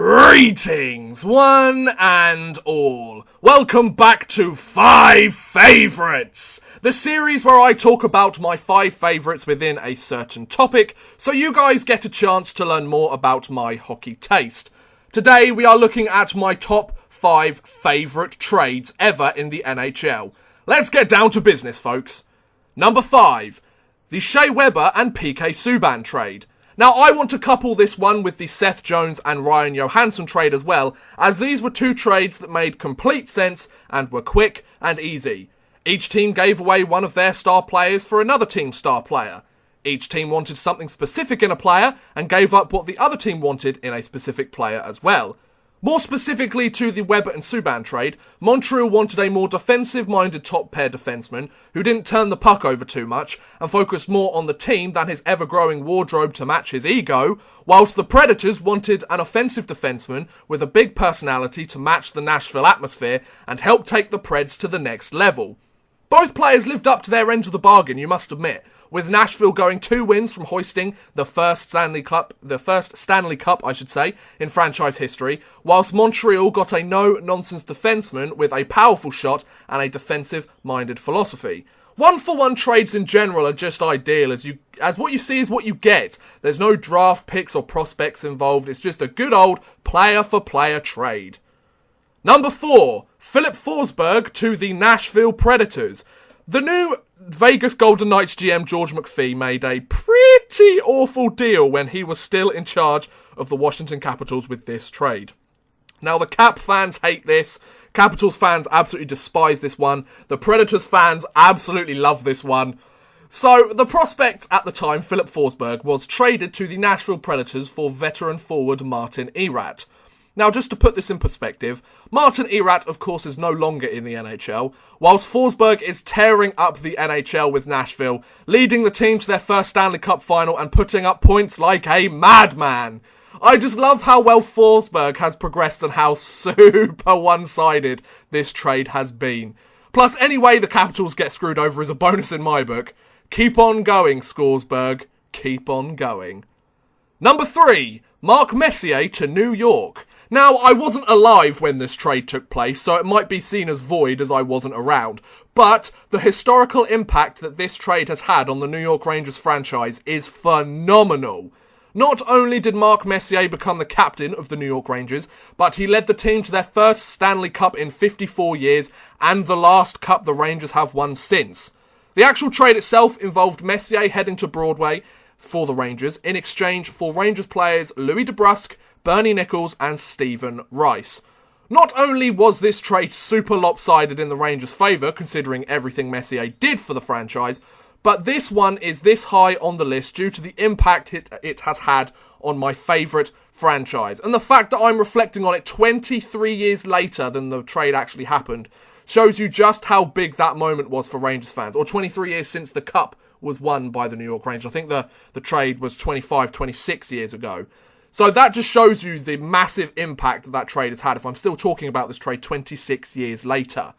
Greetings, one and all. Welcome back to 5 Favourites, the series where I talk about my 5 favourites within a certain topic, so you guys get a chance to learn more about my hockey taste. Today we are looking at my top 5 favourite trades ever in the NHL. Let's get down to business, folks. Number 5, the Shay and PK Subban trade. Now, I want to couple this one with the Seth Jones and Ryan Johansson trade as well, as these were 2 trades that made complete sense and were quick and easy. Each team gave away one of their star players for another team's star player. Each team wanted something specific in a player and gave up what the other team wanted in a specific player as well. More specifically to the Weber and Subban trade, Montreal wanted a more defensive-minded top-pair defenseman who didn't turn the puck over too much and focused more on the team than his ever-growing wardrobe to match his ego, whilst the Predators wanted an offensive defenseman with a big personality to match the Nashville atmosphere and help take the Preds to the next level. Both players lived up to their end of the bargain, you must admit, with Nashville going 2 wins from hoisting the first Stanley Cup, in franchise history, whilst Montreal got a no-nonsense defenseman with a powerful shot and a defensive-minded philosophy. 1-for-1 trades in general are just ideal, as what you see is what you get. There's no draft picks or prospects involved, it's just a good old player-for-player trade. Number 4, Filip Forsberg to the Nashville Predators. The new Vegas Golden Knights GM George McPhee made a pretty awful deal when he was still in charge of the Washington Capitals with this trade. Now, the Cap fans hate this. Capitals fans absolutely despise this one. The Predators fans absolutely love this one. So, the prospect at the time, Filip Forsberg, was traded to the Nashville Predators for veteran forward Martin Erat. Now, just to put this in perspective, Martin Erat, of course, is no longer in the NHL, whilst Forsberg is tearing up the NHL with Nashville, leading the team to their first Stanley Cup final and putting up points like a madman. I just love how well Forsberg has progressed and how super one-sided this trade has been. Plus, any way the Capitals get screwed over is a bonus in my book. Keep on going, Scoresberg. Keep on going. Number 3, Mark Messier to New York. Now, I wasn't alive when this trade took place, so it might be seen as void as I wasn't around. But the historical impact that this trade has had on the New York Rangers franchise is phenomenal. Not only did Mark Messier become the captain of the New York Rangers, but he led the team to their first Stanley Cup in 54 years and the last cup the Rangers have won since. The actual trade itself involved Messier heading to Broadway for the Rangers in exchange for Rangers players Louis DeBrusk, Bernie Nichols and Stephen Rice. Not only was this trade super lopsided in the Rangers' favour, considering everything Messier did for the franchise, but this one is this high on the list due to the impact it has had on my favourite franchise. And the fact that I'm reflecting on it 23 years later than the trade actually happened shows you just how big that moment was for Rangers fans, or 23 years since the Cup was won by the New York Rangers. I think the trade was 26 years ago. So that just shows you the massive impact that trade has had if I'm still talking about this trade 26 years later.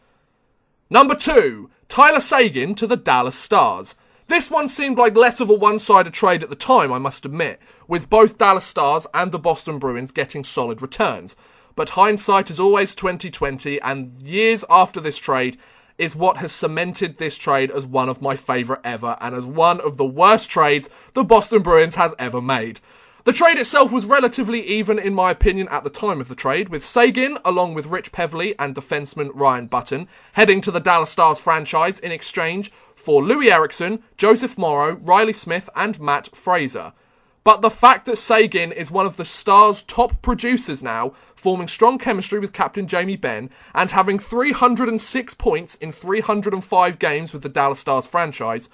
Number 2, Tyler Seguin to the Dallas Stars. This one seemed like less of a one-sided trade at the time, I must admit, with both Dallas Stars and the Boston Bruins getting solid returns. But hindsight is always 20/20, and years after this trade is what has cemented this trade as one of my favourite ever and as one of the worst trades the Boston Bruins has ever made. The trade itself was relatively even in my opinion at the time of the trade, with Seguin, along with Rich Pevley and defenseman Ryan Button, heading to the Dallas Stars franchise in exchange for Louis Eriksson, Joseph Morrow, Riley Smith and Matt Fraser. But the fact that Seguin is one of the Stars' top producers now, forming strong chemistry with captain Jamie Benn, and having 306 points in 305 games with the Dallas Stars franchise,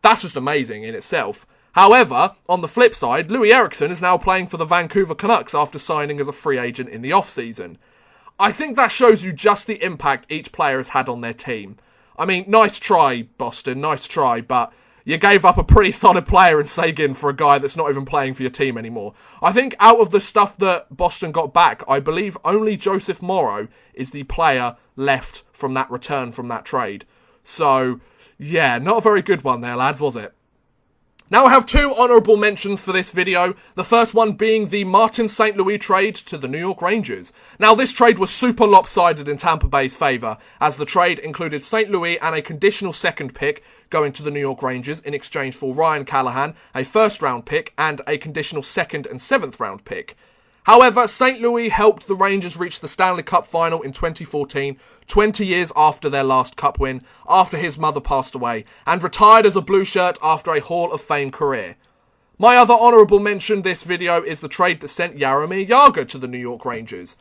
that's just amazing in itself. However, on the flip side, Louis Eriksson is now playing for the Vancouver Canucks after signing as a free agent in the off-season. I think that shows you just the impact each player has had on their team. I mean, nice try, Boston, nice try, but you gave up a pretty solid player in Seguin for a guy that's not even playing for your team anymore. I think out of the stuff that Boston got back, I believe only Joseph Morrow is the player left from that return from that trade. So, yeah, not a very good one there, lads, was it? Now I have two honourable mentions for this video, the first one being the Martin St. Louis trade to the New York Rangers. Now this trade was super lopsided in Tampa Bay's favour, as the trade included St. Louis and a conditional second pick going to the New York Rangers in exchange for Ryan Callahan, a first round pick, and a conditional second and seventh round pick. However, St. Louis helped the Rangers reach the Stanley Cup final in 2014, 20 years after their last Cup win, after his mother passed away, and retired as a Blue Shirt after a Hall of Fame career. My other honourable mention this video is the trade that sent Jaromir Jagr to the New York Rangers.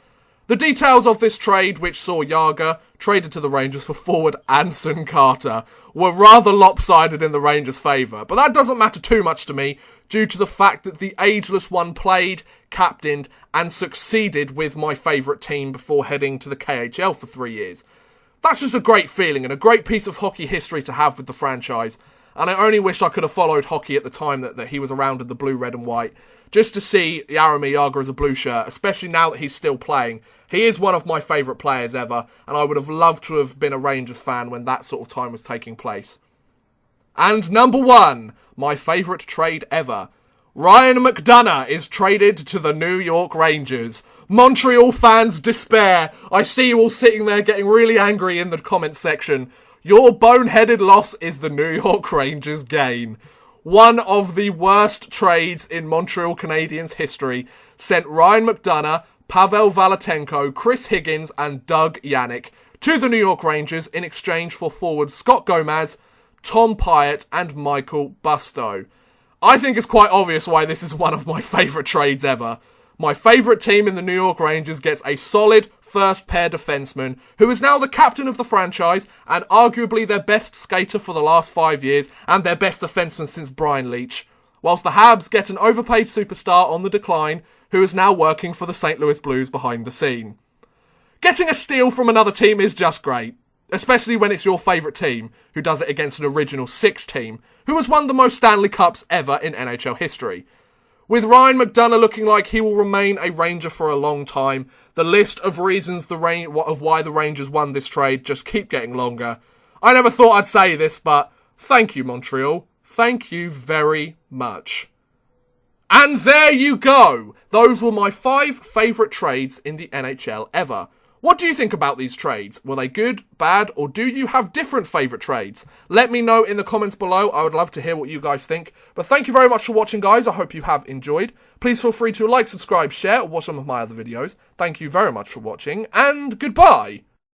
The details of this trade, which saw Jagr traded to the Rangers for forward Anson Carter, were rather lopsided in the Rangers' favour, but that doesn't matter too much to me due to the fact that the ageless one played, captained, and succeeded with my favourite team before heading to the KHL for 3 years. That's just a great feeling and a great piece of hockey history to have with the franchise, and I only wish I could have followed hockey at the time that he was around in the blue, red and white, just to see Jaromir Jagr as a Blue Shirt, especially now that he's still playing. He is one of my favourite players ever, and I would have loved to have been a Rangers fan when that sort of time was taking place. And number one, my favourite trade ever. Ryan McDonagh is traded to the New York Rangers. Montreal fans despair. I see you all sitting there getting really angry in the comments section. Your boneheaded loss is the New York Rangers' gain. One of the worst trades in Montreal Canadiens history sent Ryan McDonagh, Pavel Valatenko, Chris Higgins and Doug Yannick to the New York Rangers in exchange for forward Scott Gomez, Tom Pyatt and Michael Bustow. I think it's quite obvious why this is one of my favourite trades ever. My favourite team in the New York Rangers gets a solid first pair defenseman who is now the captain of the franchise and arguably their best skater for the last 5 years and their best defenseman since Brian Leetch, whilst the Habs get an overpaid superstar on the decline who is now working for the St. Louis Blues behind the scene. Getting a steal from another team is just great, especially when it's your favourite team who does it against an original six team who has won the most Stanley Cups ever in NHL history. With Ryan McDonagh looking like he will remain a Ranger for a long time, the list of reasons of why the Rangers won this trade just keep getting longer. I never thought I'd say this, but thank you, Montreal. Thank you very much. And there you go! Those were my 5 favourite trades in the NHL ever. What do you think about these trades? Were they good, bad, or do you have different favourite trades? Let me know in the comments below. I would love to hear what you guys think. But thank you very much for watching, guys. I hope you have enjoyed. Please feel free to like, subscribe, share, or watch some of my other videos. Thank you very much for watching, and goodbye!